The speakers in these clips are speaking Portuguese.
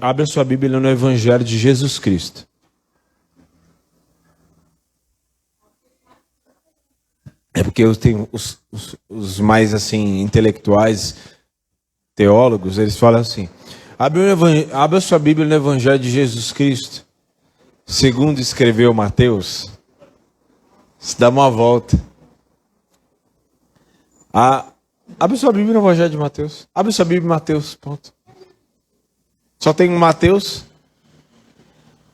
Abre a sua Bíblia no Evangelho de Jesus Cristo. É porque eu tenho os mais assim intelectuais, teólogos, eles falam assim: abre a sua Bíblia no Evangelho de Jesus Cristo, segundo escreveu Mateus. Se dá uma volta. Abre sua Bíblia no Evangelho de Mateus. Abre sua Bíblia em Mateus, ponto. Só tem um Mateus.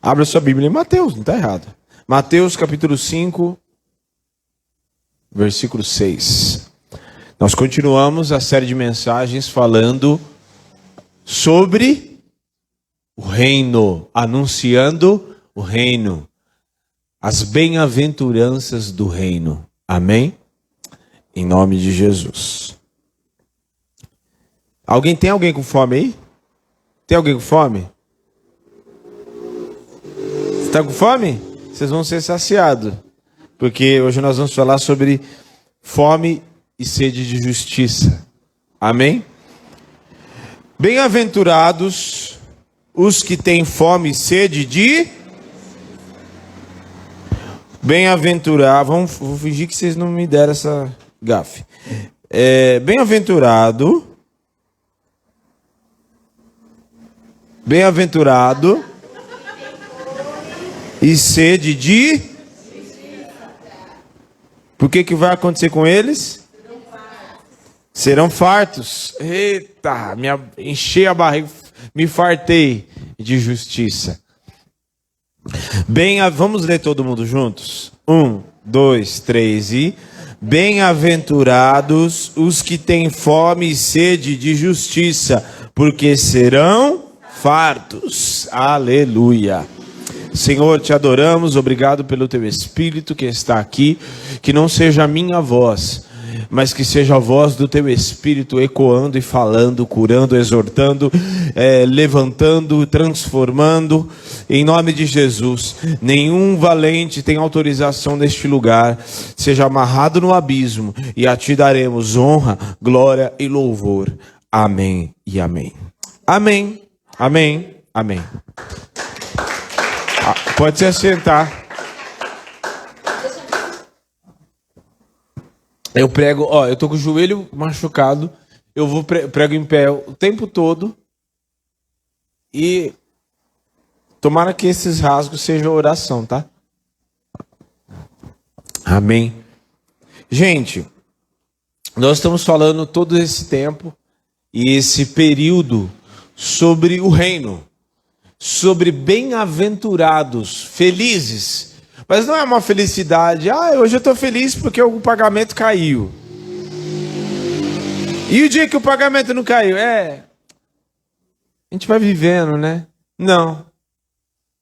Abre sua Bíblia em Mateus, não está errado. Mateus capítulo 5, versículo 6. Nós continuamos a série de mensagens falando sobre o reino, anunciando o reino, as bem-aventuranças do reino. Amém? Em nome de Jesus. Tem alguém com fome aí? Tem alguém com fome? Você está com fome? Vocês vão ser saciados. Porque hoje nós vamos falar sobre fome e sede de justiça. Amém? Bem-aventurados os que têm fome e sede de... Bem-aventurado... Vou fingir que vocês não me deram essa gafe. Bem-aventurado e sede de... Por que vai acontecer com eles? Serão fartos. Eita, enchei a barriga, me fartei de justiça. Vamos ler todo mundo juntos? 1, 2, 3 e... Bem-aventurados os que têm fome e sede de justiça, porque serão fartos. Aleluia. Senhor, te adoramos, obrigado pelo teu Espírito que está aqui, que não seja a minha voz, mas que seja a voz do teu Espírito ecoando e falando, curando, exortando, levantando, transformando, em nome de Jesus. Nenhum valente tem autorização neste lugar, seja amarrado no abismo, e a ti daremos honra, glória e louvor. Amém e amém. Amém, amém, amém. Pode se assentar. Eu prego, eu tô com o joelho machucado, eu prego em pé o tempo todo e tomara que esses rasgos sejam oração, tá? Amém. Gente, nós estamos falando todo esse tempo e esse período sobre o reino, sobre bem-aventurados, felizes. Mas não é uma felicidade, hoje eu estou feliz porque o pagamento caiu. E o dia que o pagamento não caiu? A gente vai vivendo, né? Não.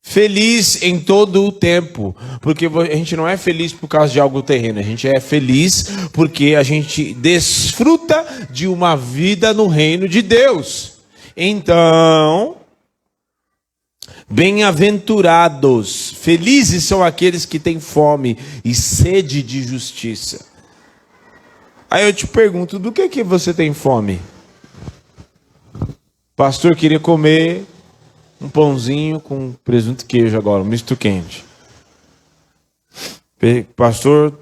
Feliz em todo o tempo. Porque a gente não é feliz por causa de algo terreno. A gente é feliz porque a gente desfruta de uma vida no reino de Deus. Então... Bem-aventurados, felizes são aqueles que têm fome e sede de justiça. Aí eu te pergunto, do que você tem fome? Pastor, queria comer um pãozinho com presunto e queijo agora, um misto quente. Pastor,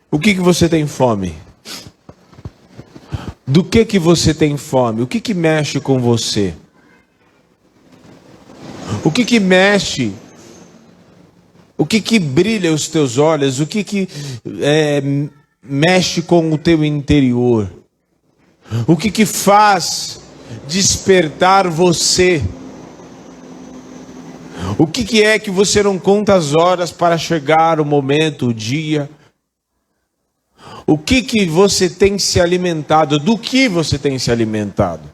o que você tem fome? Do que você tem fome? O que mexe com você? O que mexe? O que brilha os teus olhos? O que mexe com o teu interior? O que faz despertar você? O que é que você não conta as horas para chegar o momento, o dia? O que você tem se alimentado? Do que você tem se alimentado?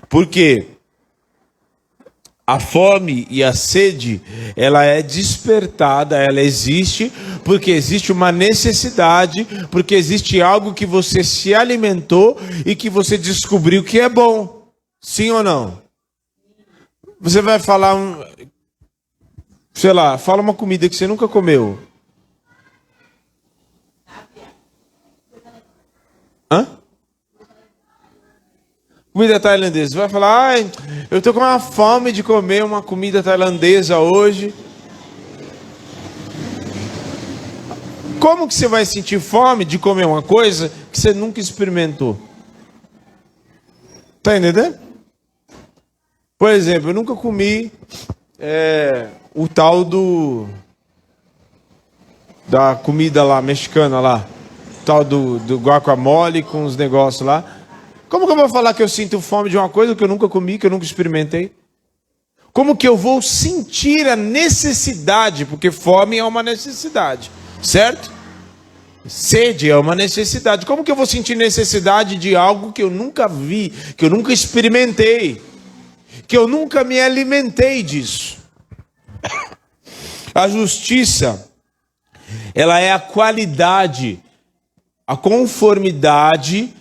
Porque a fome e a sede, ela é despertada, ela existe, porque existe uma necessidade, porque existe algo que você se alimentou e que você descobriu que é bom. Sim ou não? Você vai falar fala uma comida que você nunca comeu. Comida tailandesa. Você vai falar, ai, eu tô com uma fome de comer uma comida tailandesa hoje. Como que você vai sentir fome de comer uma coisa que você nunca experimentou? Tá entendendo? Por exemplo, eu nunca comi o tal da comida lá, mexicana lá. O tal do guacamole com os negócios lá. Como que eu vou falar que eu sinto fome de uma coisa que eu nunca comi, que eu nunca experimentei? Como que eu vou sentir a necessidade? Porque fome é uma necessidade, certo? Sede é uma necessidade. Como que eu vou sentir necessidade de algo que eu nunca vi, que eu nunca experimentei, que eu nunca me alimentei disso? A justiça, ela é a qualidade, a conformidade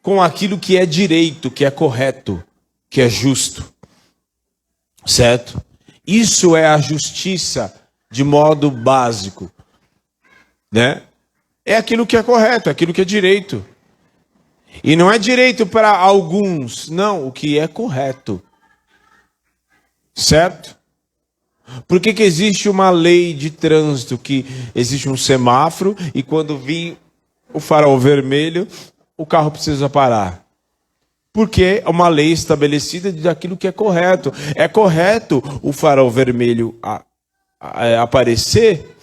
com aquilo que é direito, que é correto, que é justo. Certo? Isso é a justiça de modo básico, né? É aquilo que é correto, aquilo que é direito. E não é direito para alguns, não, o que é correto. Certo? Por que existe uma lei de trânsito, que existe um semáforo e quando vir o farol vermelho, o carro precisa parar? Porque é uma lei estabelecida daquilo que é correto. É correto o farol vermelho aparecer,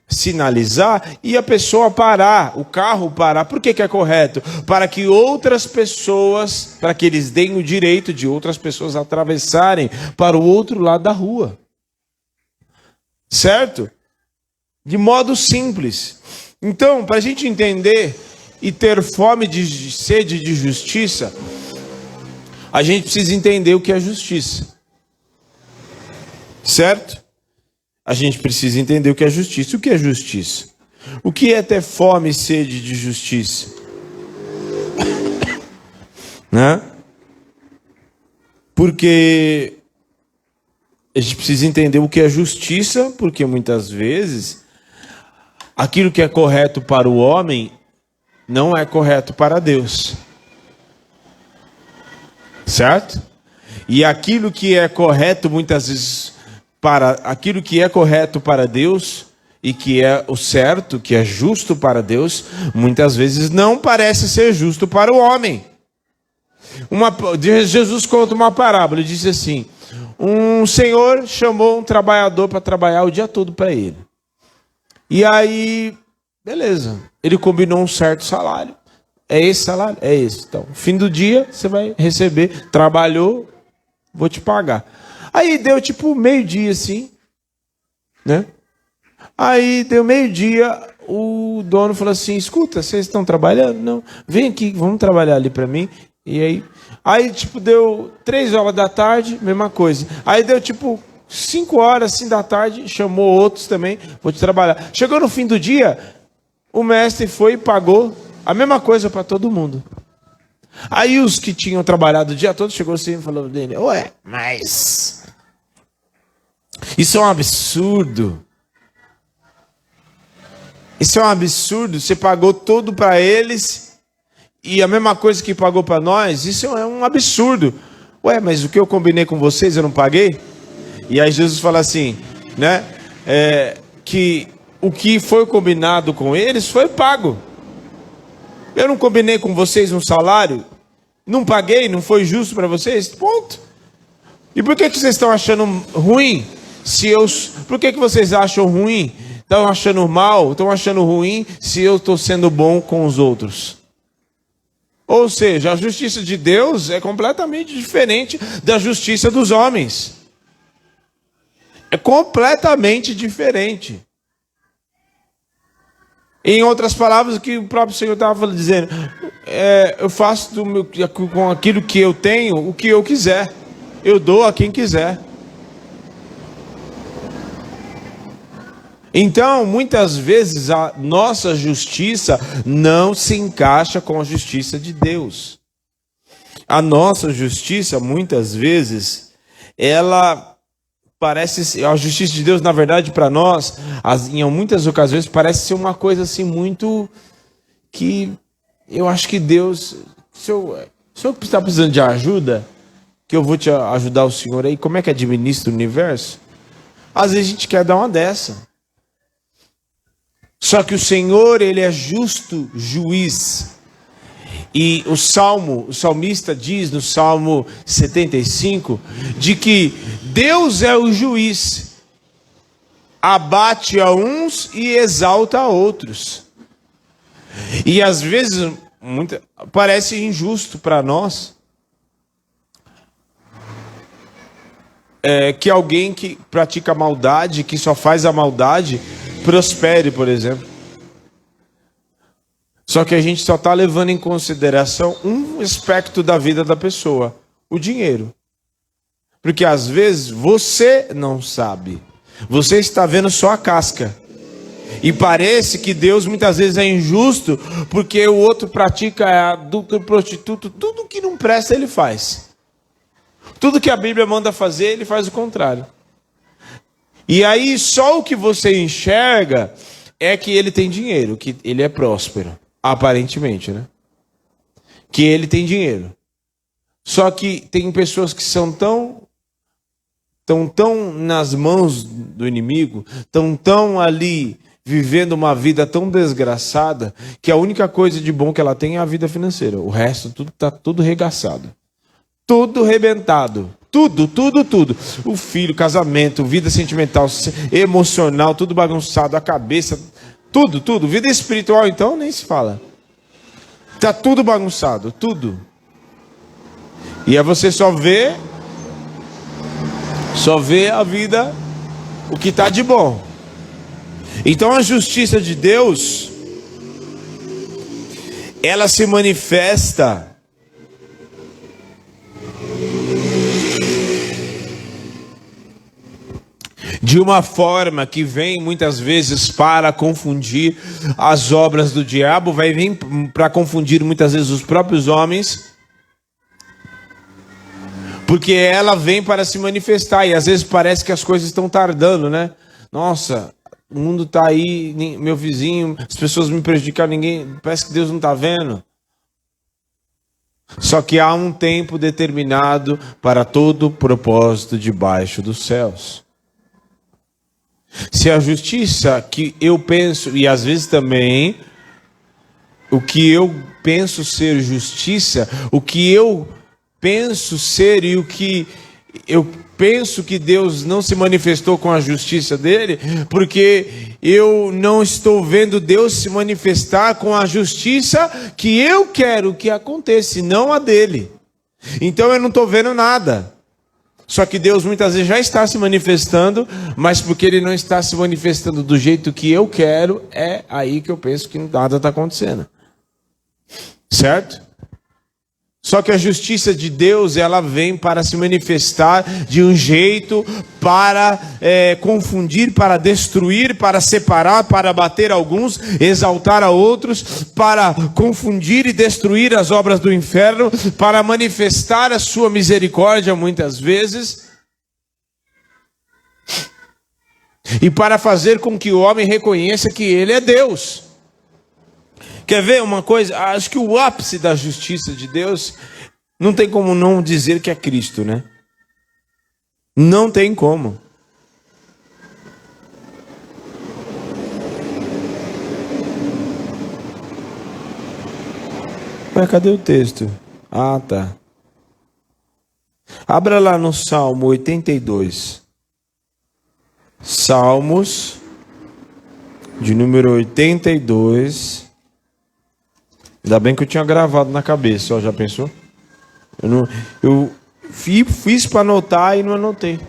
sinalizar e a pessoa parar, o carro parar. Por que é correto? Para que outras pessoas, para que eles deem o direito de outras pessoas atravessarem para o outro lado da rua. Certo? De modo simples. Então, para a gente entender e ter fome de sede de justiça, a gente precisa entender o que é justiça. Certo? A gente precisa entender o que é justiça. O que é justiça? O que é ter fome e sede de justiça? Né? Porque a gente precisa entender o que é justiça, porque muitas vezes aquilo que é correto para o homem não é correto para Deus. Certo? E aquilo que é correto muitas vezes aquilo que é correto para Deus e que é o certo, que é justo para Deus, muitas vezes não parece ser justo para o homem. Jesus conta uma parábola, ele disse assim: um senhor chamou um trabalhador para trabalhar o dia todo para ele. E aí, beleza, ele combinou um certo salário. É esse salário? É esse. Então, fim do dia, você vai receber. Trabalhou, vou te pagar. Aí deu tipo meio-dia assim, né? Aí deu meio-dia, o dono falou assim: escuta, vocês estão trabalhando? Não. Vem aqui, vamos trabalhar ali para mim. E aí tipo deu 3 horas da tarde, mesma coisa. Aí deu tipo 5 horas assim da tarde, chamou outros também, vou te trabalhar. Chegou no fim do dia, o mestre foi e pagou a mesma coisa para todo mundo. Aí os que tinham trabalhado o dia todo chegou assim e falou dele: ué, mas isso é um absurdo. Isso é um absurdo. Você pagou tudo para eles e a mesma coisa que pagou para nós. Isso é um absurdo. Ué, mas o que eu combinei com vocês eu não paguei? E aí Jesus fala assim, né? Que o que foi combinado com eles foi pago. Eu não combinei com vocês um salário? Não paguei? Não foi justo para vocês? Ponto. E por que vocês estão achando ruim? Por que vocês acham ruim? Estão achando mal? Estão achando ruim se eu estou sendo bom com os outros? Ou seja, a justiça de Deus é completamente diferente da justiça dos homens. É completamente diferente. Em outras palavras, o que o próprio Senhor estava dizendo, eu faço com aquilo que eu tenho o que eu quiser. Eu dou a quem quiser. Então, muitas vezes, a nossa justiça não se encaixa com a justiça de Deus. A nossa justiça, muitas vezes, ela parece... A justiça de Deus, na verdade, para nós, em muitas ocasiões, parece ser uma coisa assim muito... que eu acho que Deus... O senhor está precisando de ajuda? Que eu vou te ajudar o senhor aí. Como é que administra o universo? Às vezes a gente quer dar uma dessa. Só que o Senhor, Ele é justo juiz. E o salmista diz no Salmo 75, de que Deus é o juiz. Abate a uns e exalta a outros. E às vezes parece injusto para nós que alguém que pratica maldade, que só faz a maldade, prospere, por exemplo. Só que a gente só está levando em consideração um aspecto da vida da pessoa, o dinheiro. Porque às vezes você não sabe. Você está vendo só a casca. E parece que Deus muitas vezes é injusto, porque o outro pratica adulto, prostituto, tudo que não presta ele faz. Tudo que a Bíblia manda fazer, ele faz o contrário. E aí só o que você enxerga é que ele tem dinheiro, que ele é próspero, aparentemente, né? Que ele tem dinheiro. Só que tem pessoas que são tão nas mãos do inimigo, tão ali vivendo uma vida tão desgraçada, que a única coisa de bom que ela tem é a vida financeira. O resto tudo está tudo regaçado. Tudo rebentado. Tudo. O filho, casamento, vida sentimental, emocional, tudo bagunçado, a cabeça, tudo. Vida espiritual, então, nem se fala. Tá tudo bagunçado, tudo. E aí você só vê a vida, o que está de bom. Então a justiça de Deus, ela se manifesta de uma forma que vem muitas vezes para confundir as obras do diabo, vai vir para confundir muitas vezes os próprios homens, porque ela vem para se manifestar, e às vezes parece que as coisas estão tardando, né? Nossa, o mundo está aí, meu vizinho, as pessoas me prejudicaram, ninguém, parece que Deus não está vendo. Só que há um tempo determinado para todo propósito debaixo dos céus. Se a justiça que eu penso, e às vezes também, o que eu penso ser justiça, o que eu penso ser e o que eu penso que Deus não se manifestou com a justiça dele, porque eu não estou vendo Deus se manifestar com a justiça que eu quero que aconteça, não a dele. Então eu não estou vendo nada. Só que Deus muitas vezes já está se manifestando, mas porque Ele não está se manifestando do jeito que eu quero, é aí que eu penso que nada está acontecendo. Certo? Só que a justiça de Deus, ela vem para se manifestar de um jeito para confundir, para destruir, para separar, para abater alguns, exaltar a outros, para confundir e destruir as obras do inferno, para manifestar a sua misericórdia muitas vezes, e para fazer com que o homem reconheça que ele é Deus. Quer ver uma coisa? Acho que o ápice da justiça de Deus, não tem como não dizer que é Cristo, né? Não tem como. Ué, cadê o texto? Ah, tá. Abra lá no Salmo 82. Salmos, de número 82. Ainda bem que eu tinha gravado na cabeça, ó, já pensou? Eu fiz para anotar e não anotei.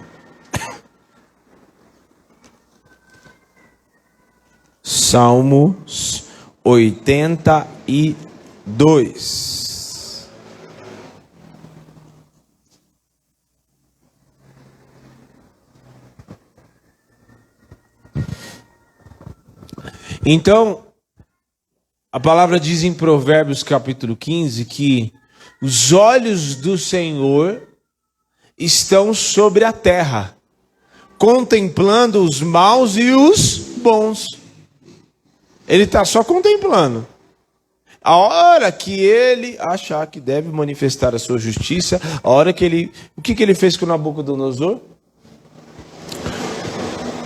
Salmos 82. Então, a palavra diz em Provérbios capítulo 15 que os olhos do Senhor estão sobre a terra, contemplando os maus e os bons. Ele está só contemplando. A hora que ele achar que deve manifestar a sua justiça, a hora que ele... O que ele fez com Nabucodonosor?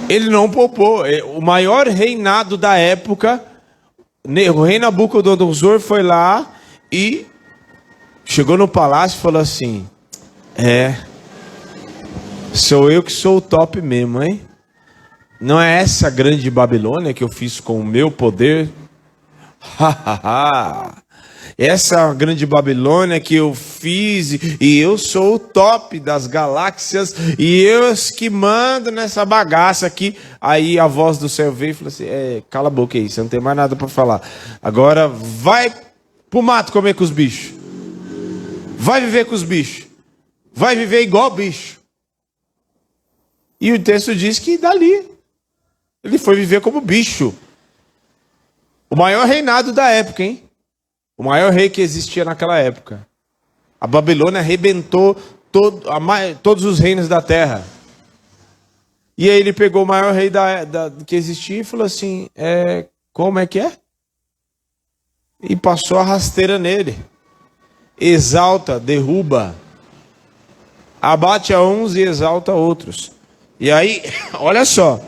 Ele não poupou. O maior reinado da época, o rei Nabucodonosor foi lá e chegou no palácio e falou assim: sou eu que sou o top mesmo, hein? Não é essa grande Babilônia que eu fiz com o meu poder? Essa grande Babilônia que eu fiz, e eu sou o top das galáxias, e eu que mando nessa bagaça aqui. Aí a voz do céu veio e falou assim: cala a boca aí, você não tem mais nada para falar. Agora vai pro mato comer com os bichos. Vai viver com os bichos. Vai viver igual bicho. E o texto diz que dali ele foi viver como bicho. O maior reinado da época, hein? O maior rei que existia naquela época. A Babilônia arrebentou todos os reinos da terra. E aí ele pegou o maior rei que existia e falou assim: como é que é? E passou a rasteira nele. Exalta, derruba. Abate a uns e exalta a outros. E aí, olha só.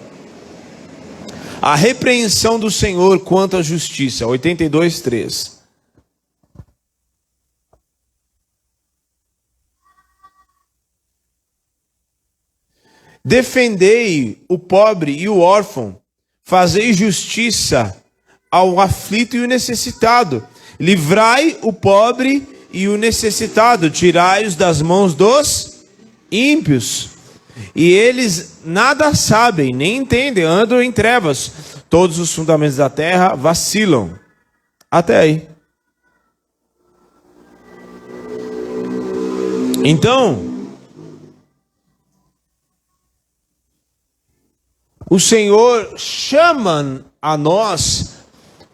A repreensão do Senhor quanto à justiça. 82:3. Defendei o pobre e o órfão, fazei justiça ao aflito e o necessitado, livrai o pobre e o necessitado, tirai-os das mãos dos ímpios. E eles nada sabem, nem entendem, andam em trevas, todos os fundamentos da terra vacilam. Até aí. Então, o Senhor chama a nós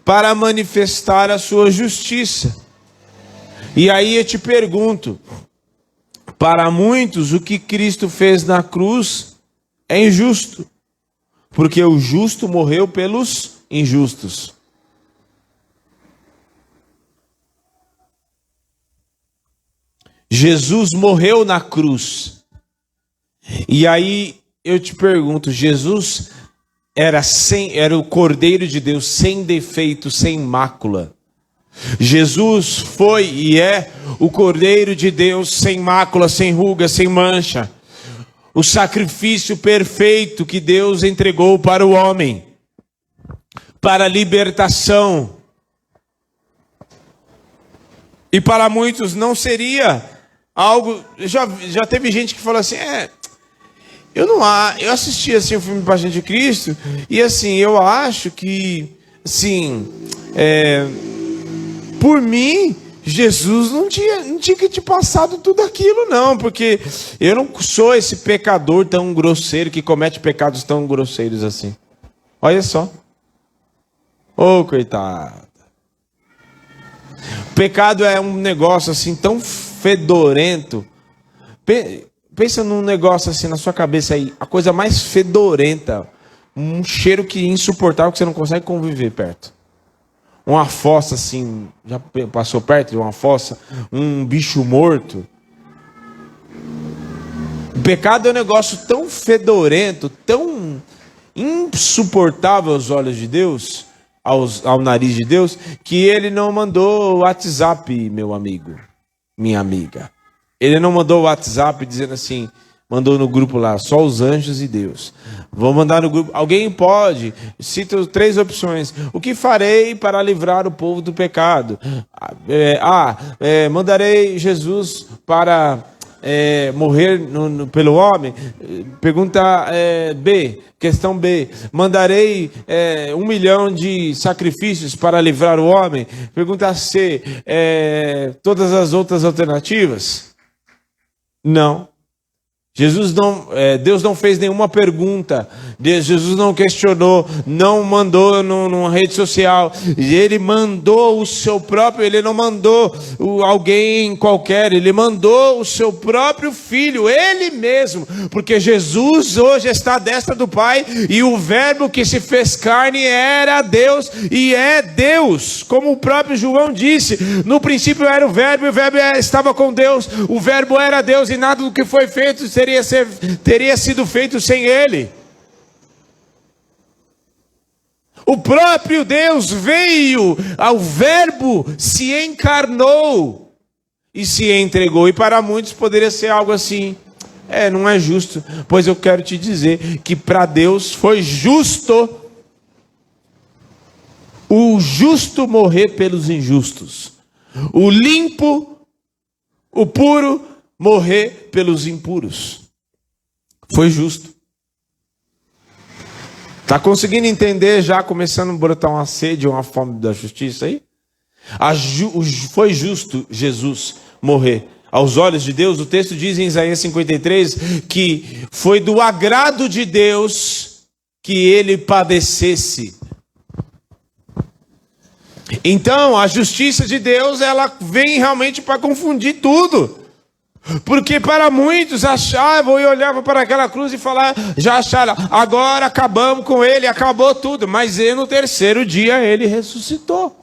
para manifestar a sua justiça. E aí eu te pergunto, para muitos o que Cristo fez na cruz é injusto, porque o justo morreu pelos injustos. Jesus morreu na cruz. E aí eu te pergunto, Jesus era o Cordeiro de Deus sem defeito, sem mácula. Jesus foi e é o Cordeiro de Deus sem mácula, sem ruga, sem mancha. O sacrifício perfeito que Deus entregou para o homem, para a libertação. E para muitos não seria algo... Já teve gente que falou assim: eu assisti assim o filme Paixão de Cristo, e assim, eu acho que, assim, por mim, Jesus não tinha que te passado tudo aquilo, não, porque eu não sou esse pecador tão grosseiro, que comete pecados tão grosseiros assim. Olha só. Ô, coitado. O pecado é um negócio assim tão fedorento. Pensa num negócio assim na sua cabeça aí, a coisa mais fedorenta, um cheiro que é insuportável, que você não consegue conviver perto. Uma fossa assim, já passou perto de uma fossa? Um bicho morto. O pecado é um negócio tão fedorento, tão insuportável aos olhos de Deus, ao nariz de Deus, que ele não mandou o WhatsApp, meu amigo, minha amiga. Ele não mandou o WhatsApp dizendo assim, mandou no grupo lá, só os anjos e Deus. Vou mandar no grupo, alguém pode, cito 3 opções. O que farei para livrar o povo do pecado? Mandarei Jesus para morrer pelo homem? Pergunta B, questão B. Mandarei 1 milhão de sacrifícios para livrar o homem? Pergunta C, todas as outras alternativas? Não. Deus não fez nenhuma pergunta, Jesus não questionou, não mandou numa rede social, ele mandou o seu próprio, ele não mandou alguém qualquer, ele mandou o seu próprio filho, ele mesmo, porque Jesus hoje está à destra do Pai, e o verbo que se fez carne era Deus, e é Deus, como o próprio João disse, no princípio era o verbo estava com Deus, o verbo era Deus, e nada do que foi feito teria sido feito sem ele. O próprio Deus veio, ao verbo se encarnou e se entregou. E para muitos poderia ser algo assim: não é justo. Pois eu quero te dizer que para Deus foi justo o justo morrer pelos injustos, o limpo, o puro morrer pelos impuros. Foi justo. Está conseguindo entender já, começando a brotar uma sede, uma fome da justiça aí? Foi justo Jesus morrer. Aos olhos de Deus, o texto diz em Isaías 53 que foi do agrado de Deus que ele padecesse. Então, a justiça de Deus, ela vem realmente para confundir tudo. Porque para muitos achavam e olhavam para aquela cruz e falavam, já acharam, agora acabamos com ele, acabou tudo. Mas no terceiro dia ele ressuscitou.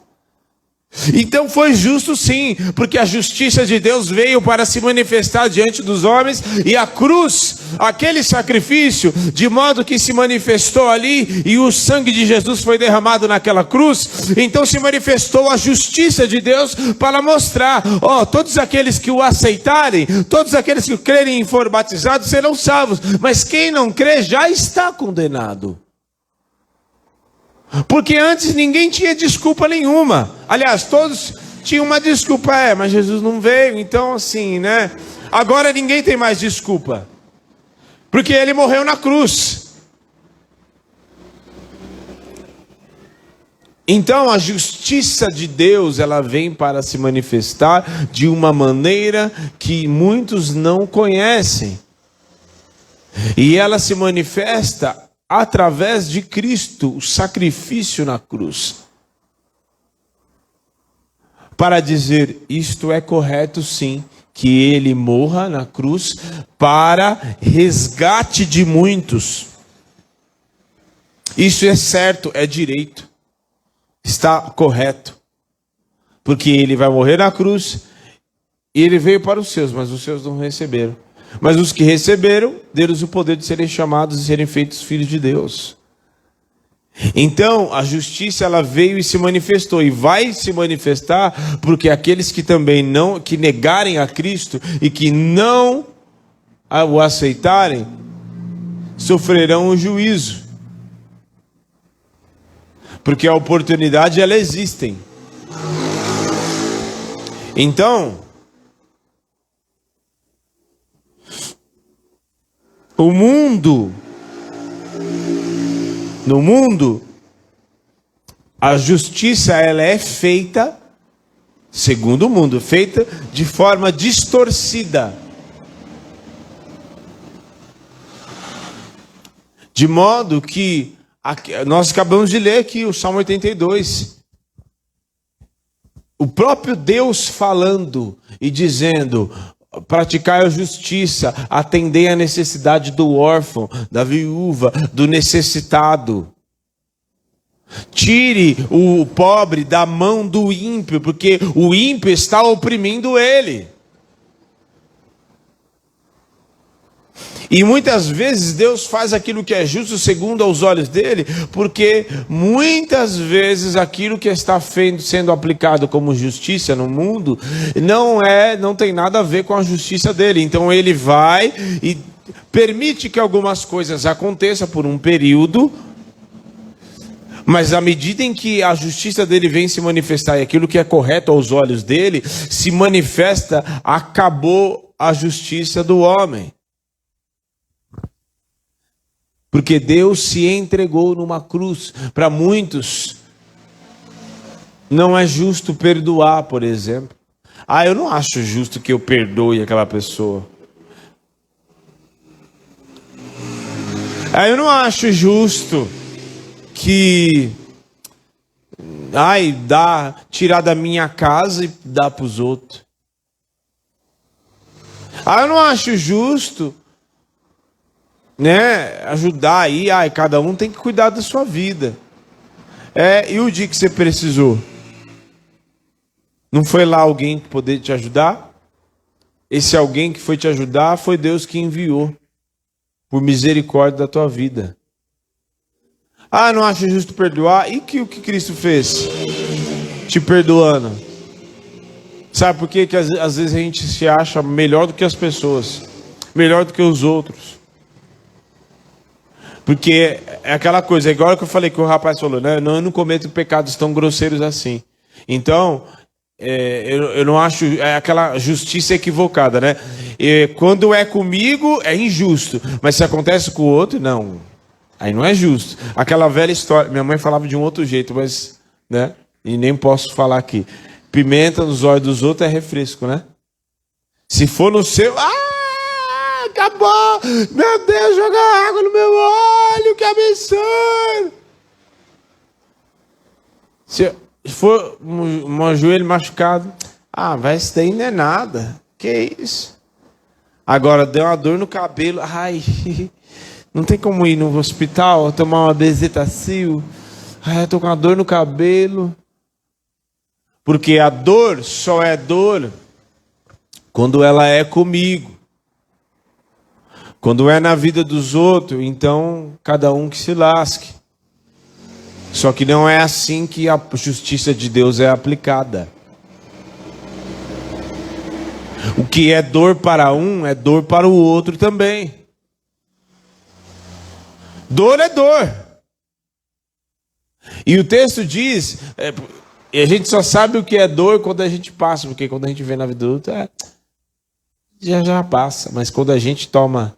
Então foi justo sim, porque a justiça de Deus veio para se manifestar diante dos homens, e a cruz, aquele sacrifício, de modo que se manifestou ali, e o sangue de Jesus foi derramado naquela cruz, então se manifestou a justiça de Deus para mostrar, todos aqueles que o aceitarem, todos aqueles que crerem e forem batizados serão salvos, mas quem não crê já está condenado. Porque antes ninguém tinha desculpa nenhuma. Aliás, todos tinham uma desculpa, mas Jesus não veio, então assim, né? Agora ninguém tem mais desculpa, porque ele morreu na cruz. Então a justiça de Deus, ela vem para se manifestar de uma maneira que muitos não conhecem. E ela se manifesta através de Cristo, o sacrifício na cruz. Para dizer, isto é correto sim, que ele morra na cruz para resgate de muitos. Isso é certo, é direito, está correto. Porque ele vai morrer na cruz, e ele veio para os seus, mas os seus não receberam. Mas os que receberam, deram-lhes o poder de serem chamados e serem feitos filhos de Deus. Então, a justiça, ela veio e se manifestou, e vai se manifestar, porque aqueles que também que negarem a Cristo, e que não o aceitarem, sofrerão o juízo. Porque a oportunidade, ela existe. Então, no mundo, a justiça, ela é feita, segundo o mundo, feita de forma distorcida. De modo que, nós acabamos de ler aqui o Salmo 82. O próprio Deus falando e dizendo: praticai a justiça, atendei a necessidade do órfão, da viúva, do necessitado. Tire o pobre da mão do ímpio, porque o ímpio está oprimindo ele. E muitas vezes Deus faz aquilo que é justo segundo aos olhos dele, porque muitas vezes aquilo que está sendo aplicado como justiça no mundo não tem nada a ver com a justiça dele. Então ele vai e permite que algumas coisas aconteçam por um período, mas à medida em que a justiça dele vem se manifestar e aquilo que é correto aos olhos dele se manifesta, acabou a justiça do homem. Porque Deus se entregou numa cruz. Para muitos, não é justo perdoar, por exemplo. Eu não acho justo que eu perdoe aquela pessoa. Aí eu não acho justo que tirar da minha casa e dar para os outros. Eu não acho justo, né, ajudar aí, cada um tem que cuidar da sua vida. E o dia que você precisou? Não foi lá alguém que poder te ajudar? Esse alguém que foi te ajudar foi Deus que enviou, por misericórdia da tua vida. Não acho justo perdoar? E o que Cristo fez? Te perdoando. Sabe por quê? Que às vezes a gente se acha melhor do que as pessoas, melhor do que os outros. Porque é aquela coisa, igual que eu falei que o rapaz falou, né? Eu não cometo pecados tão grosseiros assim. Então, eu não acho, aquela justiça equivocada, né? Quando é comigo, é injusto. Mas se acontece com o outro, não. Aí não é justo. Aquela velha história, minha mãe falava de um outro jeito, mas, né? E nem posso falar aqui. Pimenta nos olhos dos outros é refresco, né? Se for no seu... acabou! Meu Deus, joga água no meu olho, que absurdo! Se for um joelho machucado, vai, isso daí não é nada. Que isso? Agora, deu uma dor no cabelo, não tem como ir no hospital, tomar uma bezetacil. Eu tô com uma dor no cabelo. Porque a dor só é dor quando ela é comigo. Quando é na vida dos outros, então cada um que se lasque. Só que não é assim que a justiça de Deus é aplicada. O que é dor para um, é dor para o outro também. Dor é dor. E o texto diz... E a gente só sabe o que é dor quando a gente passa, porque quando a gente vê na vida do outro, já passa. Mas quando a gente toma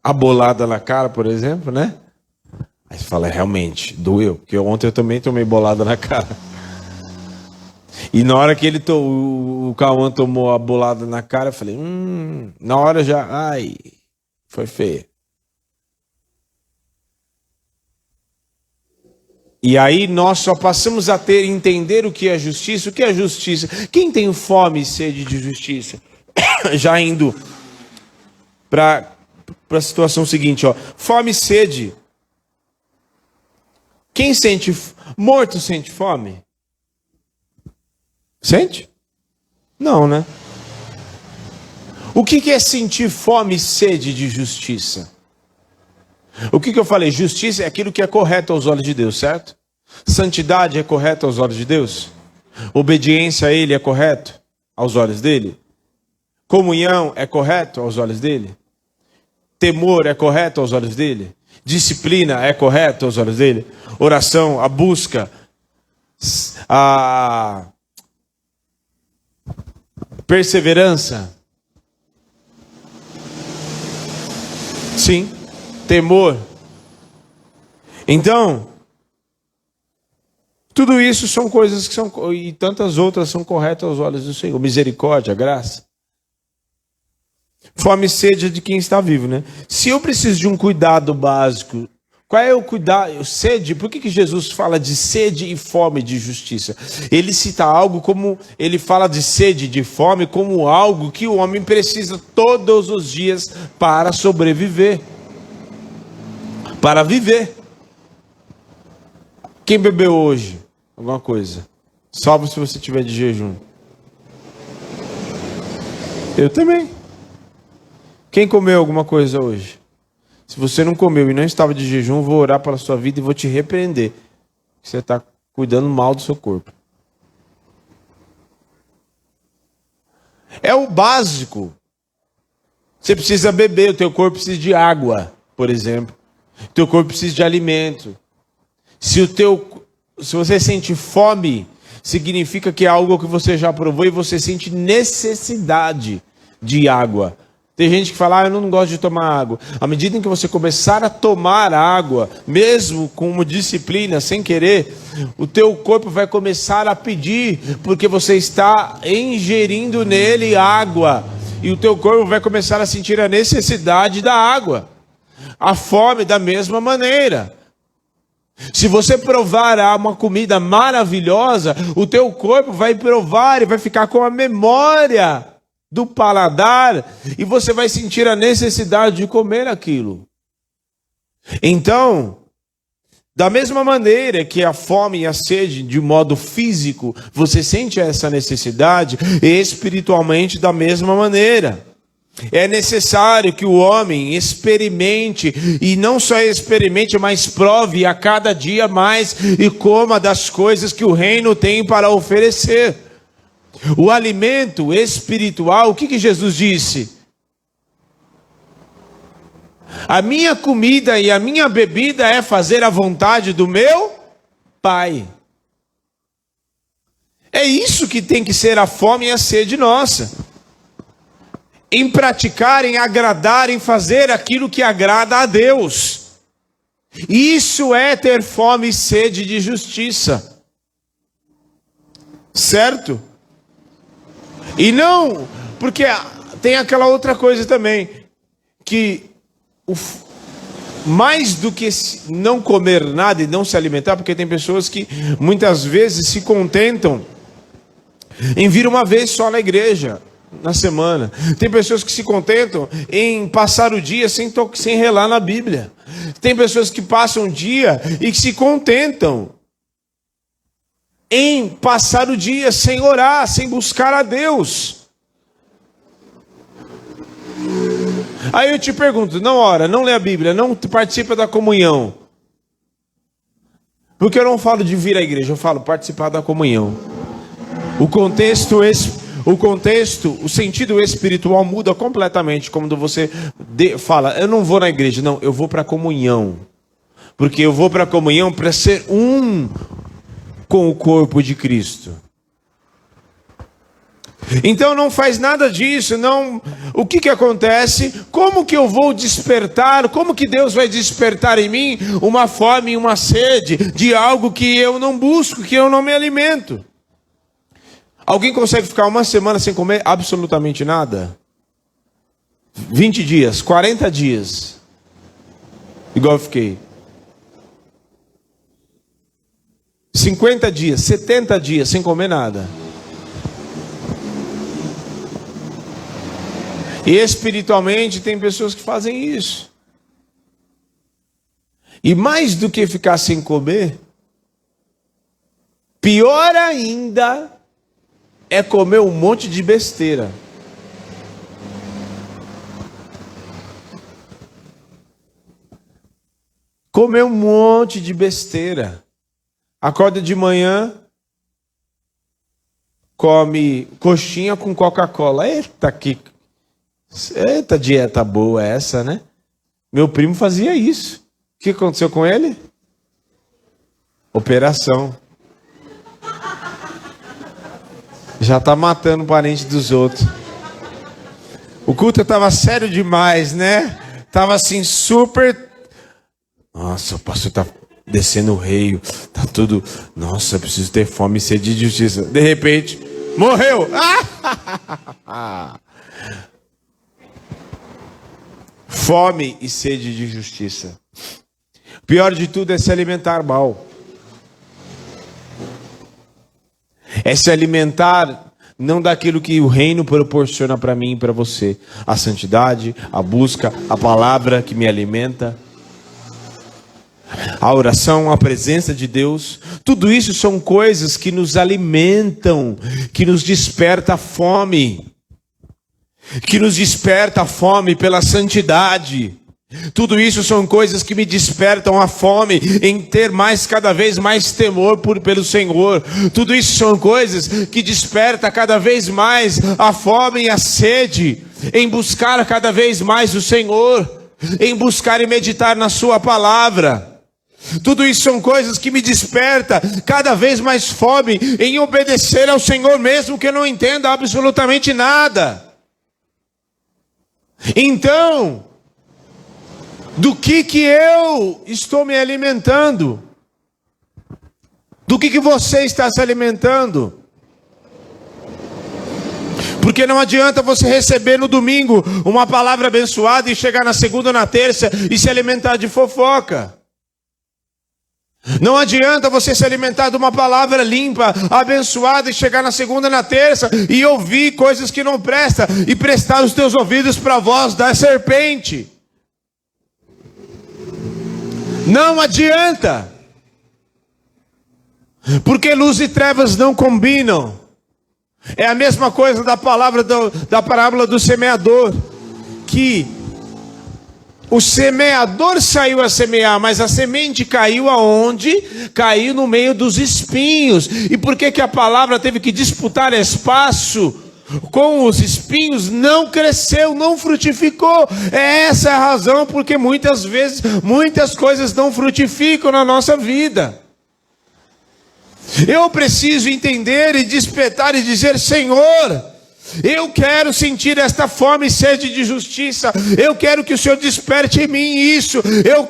a bolada na cara, por exemplo, né? Aí você fala, realmente, doeu. Porque ontem eu também tomei bolada na cara. E na hora que o Cauã tomou a bolada na cara, eu falei, na hora já, foi feio. E aí nós só passamos a entender o que é justiça. O que é justiça? Quem tem fome e sede de justiça? Já indo para a situação seguinte, fome e sede. Quem sente morto sente fome? Sente? Não, né? O que é sentir fome e sede de justiça? O que eu falei? Justiça é aquilo que é correto aos olhos de Deus, certo? Santidade é correto aos olhos de Deus? Obediência a Ele é correto aos olhos dele? Comunhão é correto aos olhos dele? Temor é correto aos olhos dele? Disciplina é correto aos olhos dele? Oração, a busca, a perseverança? Sim. Temor. Então, tudo isso são coisas que são, e tantas outras são corretas aos olhos do Senhor. Misericórdia, graça. Fome e sede de quem está vivo, né? Se eu preciso de um cuidado básico, qual é o cuidado? Sede, por que Jesus fala de sede e fome de justiça? Ele cita algo como, ele fala de sede, de fome, como algo que o homem precisa todos os dias para sobreviver. Para viver. Quem bebeu hoje? Alguma coisa? Salvo se você estiver de jejum. Eu também. Quem comeu alguma coisa hoje? Se você não comeu e não estava de jejum, vou orar pela sua vida e vou te repreender. Você está cuidando mal do seu corpo. É o básico. Você precisa beber, o teu corpo precisa de água, por exemplo. Teu corpo precisa de alimento. Se você sente fome, significa que é algo que você já provou e você sente necessidade de água. Tem gente que fala, eu não gosto de tomar água. À medida em que você começar a tomar água, mesmo com uma disciplina, sem querer, o teu corpo vai começar a pedir, porque você está ingerindo nele água. E o teu corpo vai começar a sentir a necessidade da água. a fome da mesma maneira. Se você provar uma comida maravilhosa, o teu corpo vai provar e vai ficar com a memória do paladar e você vai sentir a necessidade de comer aquilo. Então, da mesma maneira que a fome e a sede, de modo físico, você sente essa necessidade, espiritualmente da mesma maneira. É necessário que o homem experimente, e não só experimente, mas prove a cada dia mais e coma das coisas que o reino tem para oferecer. O alimento espiritual, o que Jesus disse? A minha comida e a minha bebida é fazer a vontade do meu Pai. É isso que tem que ser a fome e a sede nossa. Em praticar, em agradar, em fazer aquilo que agrada a Deus. Isso é ter fome e sede de justiça. Certo? E não, porque tem aquela outra coisa também, que mais do que não comer nada e não se alimentar, porque tem pessoas que muitas vezes se contentam em vir uma vez só na igreja, na semana. Tem pessoas que se contentam em passar o dia sem relar na Bíblia. Tem pessoas que passam o dia e que se contentam em passar o dia sem orar, sem buscar a Deus. Aí eu te pergunto, não ora, não lê a Bíblia, não participa da comunhão. Porque eu não falo de vir à igreja, eu falo participar da comunhão. O contexto, o sentido espiritual muda completamente quando você fala, eu não vou na igreja, não, eu vou para a comunhão. Porque eu vou para a comunhão para ser um com o corpo de Cristo. Então não faz nada disso, não. O que acontece? Como que eu vou despertar? Como que Deus vai despertar em mim uma fome e uma sede de algo que eu não busco, que eu não me alimento? Alguém consegue ficar uma semana sem comer absolutamente nada? 20 dias, 40 dias, igual eu fiquei. 50 dias, 70 dias sem comer nada. E espiritualmente tem pessoas que fazem isso. E mais do que ficar sem comer, pior ainda é comer um monte de besteira. Comer um monte de besteira. Acorda de manhã, come coxinha com Coca-Cola. Eita dieta boa essa, né? Meu primo fazia isso. O que aconteceu com ele? Operação. Já está matando o parente dos outros. O culto estava sério demais, né? Estava assim super... Nossa, o pastor está descendo o reio. Tá tudo... Nossa, eu preciso ter fome e sede de justiça. De repente, morreu. Fome e sede de justiça. O pior de tudo é se alimentar mal. É se alimentar não daquilo que o reino proporciona para mim e para você. A santidade, a busca, a palavra que me alimenta. A oração, a presença de Deus. Tudo isso são coisas que nos alimentam, que nos desperta a fome. Que nos desperta a fome pela santidade. Tudo isso são coisas que me despertam a fome em ter cada vez mais temor pelo Senhor. Tudo isso são coisas que despertam cada vez mais a fome e a sede em buscar cada vez mais o Senhor, em buscar e meditar na sua palavra. Tudo isso são coisas que me despertam cada vez mais fome em obedecer ao Senhor, mesmo que eu não entenda absolutamente nada. Então, do que eu estou me alimentando? Do que você está se alimentando? Porque não adianta você receber no domingo uma palavra abençoada e chegar na segunda ou na terça e se alimentar de fofoca. Não adianta você se alimentar de uma palavra limpa, abençoada e chegar na segunda, na terça e ouvir coisas que não prestam e prestar os teus ouvidos para a voz da serpente. Não adianta. Porque luz e trevas não combinam. É a mesma coisa da parábola do semeador, que o semeador saiu a semear, mas a semente caiu aonde? Caiu no meio dos espinhos. E por que a palavra teve que disputar espaço com os espinhos? Não cresceu, não frutificou. Essa é a razão porque muitas vezes, muitas coisas não frutificam na nossa vida. Eu preciso entender e despertar e dizer: Senhor, eu quero sentir esta fome e sede de justiça. Eu quero que o Senhor desperte em mim isso. Eu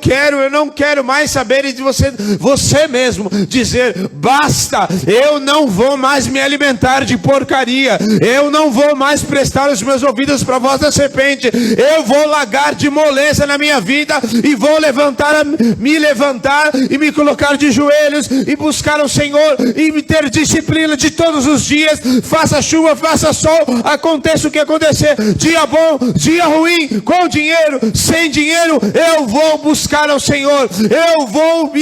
não quero mais saber de você mesmo dizer: basta, eu não vou mais me alimentar de porcaria. Eu não vou mais prestar os meus ouvidos para a voz da serpente. Eu vou largar de moleza na minha vida e vou me levantar e me colocar de joelhos e buscar o Senhor e ter disciplina de todos os dias. Faça chuva, faça sol, aconteça o que acontecer, dia bom, dia ruim, com dinheiro, sem dinheiro, eu vou buscar ao Senhor. Eu vou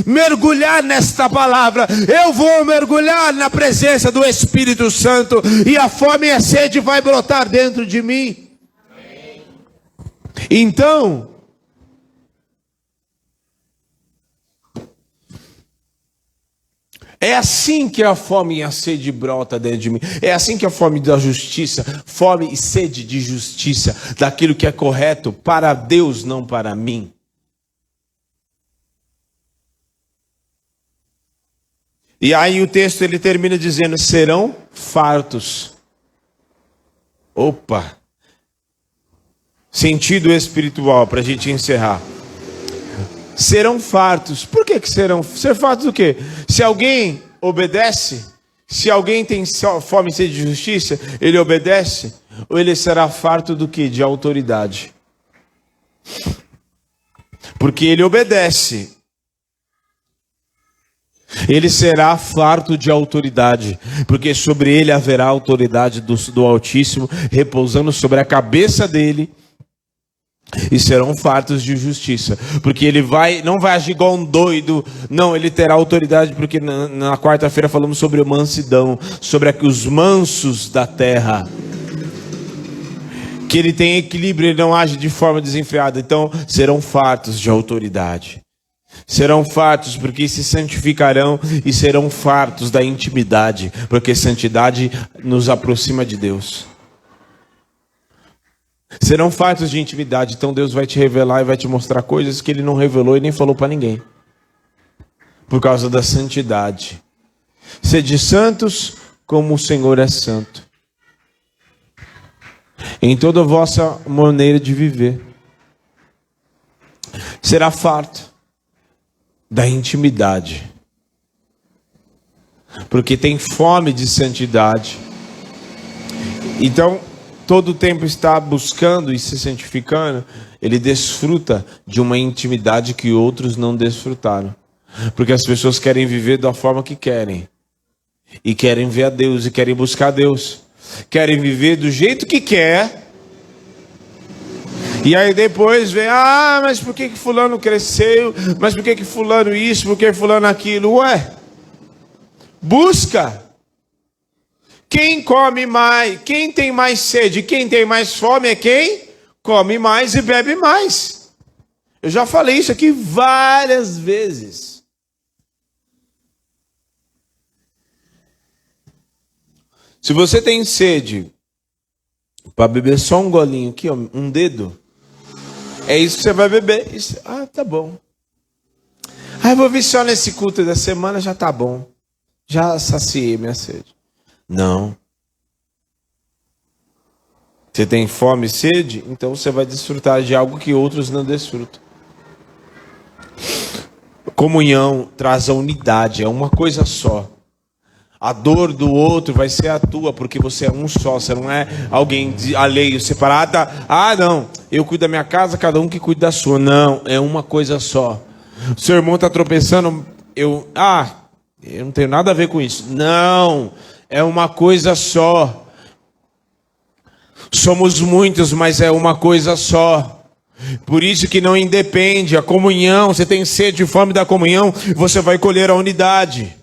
mergulhar nesta palavra. Eu vou mergulhar na presença do Espírito Santo, e a fome e a sede vai brotar dentro de mim. Então, é assim que a fome e a sede brota dentro de mim. É assim que a fome da justiça, fome e sede de justiça, daquilo que é correto para Deus, não para mim. E aí o texto ele termina dizendo: serão fartos. Opa! Sentido espiritual para a gente encerrar. Serão fartos. Por que serão? Ser fartos do quê? Se alguém obedece, se alguém tem fome e sede de justiça, ele obedece, ou ele será farto do quê? De autoridade. Porque ele obedece, ele será farto de autoridade, porque sobre ele haverá autoridade do Altíssimo, repousando sobre a cabeça dele. E serão fartos de justiça, porque ele não vai agir igual um doido, não, ele terá autoridade, porque na quarta-feira falamos sobre a mansidão, sobre os mansos da terra, que ele tem equilíbrio, ele não age de forma desenfreada. Então serão fartos de autoridade, serão fartos porque se santificarão, e serão fartos da intimidade, porque santidade nos aproxima de Deus. Serão fartos de intimidade, então Deus vai te revelar e vai te mostrar coisas que Ele não revelou e nem falou para ninguém. Por causa da santidade. Sede santos como o Senhor é santo. Em toda a vossa maneira de viver. Será farto da intimidade. Porque tem fome de santidade. Então, todo o tempo está buscando e se santificando, ele desfruta de uma intimidade que outros não desfrutaram. Porque as pessoas querem viver da forma que querem. E querem ver a Deus, e querem buscar Deus. Querem viver do jeito que quer. E aí depois vem: mas por que fulano cresceu? Mas por que fulano isso? Por que fulano aquilo? Ué, busca. Quem come mais, quem tem mais sede, quem tem mais fome é quem come mais e bebe mais. Eu já falei isso aqui várias vezes. Se você tem sede para beber só um golinho aqui, ó, um dedo, é isso que você vai beber. Isso, tá bom. Eu vou vir só nesse culto da semana, já tá bom. Já saciei minha sede. Não. Você tem fome e sede? Então você vai desfrutar de algo que outros não desfrutam. Comunhão traz a unidade, é uma coisa só. A dor do outro vai ser a tua, porque você é um só, você não é alguém alheio, separado. Ah, não, eu cuido da minha casa, cada um que cuida da sua. Não, é uma coisa só. O seu irmão está tropeçando, eu não tenho nada a ver com isso. Não, é uma coisa só. Somos muitos, mas é uma coisa só. Por isso que não independe a comunhão. Você tem sede e fome da comunhão, você vai colher a unidade.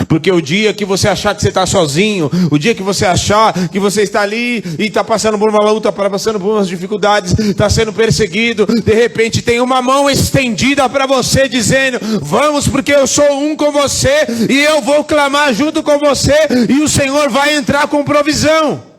Porque o dia que você achar que você está sozinho, o dia que você achar que você está ali e está passando por uma luta, passando por umas dificuldades, está sendo perseguido, de repente tem uma mão estendida para você dizendo: vamos, porque eu sou um com você e eu vou clamar junto com você, e o Senhor vai entrar com provisão.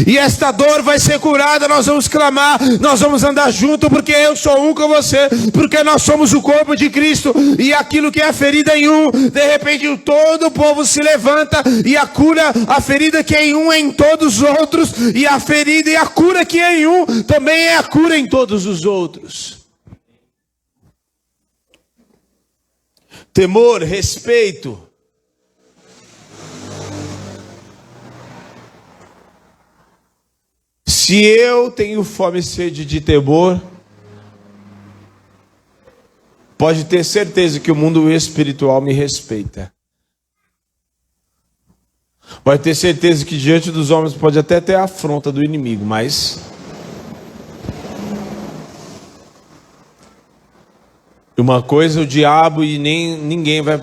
E esta dor vai ser curada, nós vamos clamar, nós vamos andar junto, porque eu sou um com você, porque nós somos o corpo de Cristo, e aquilo que é ferida em um, de repente todo o povo se levanta, e a cura, a ferida que é em um é em todos os outros, e a ferida e a cura que é em um, também é a cura em todos os outros. Temor, respeito. Se eu tenho fome e sede de temor, pode ter certeza que o mundo espiritual me respeita. Pode ter certeza que diante dos homens pode até ter a afronta do inimigo, mas uma coisa o diabo e nem ninguém vai...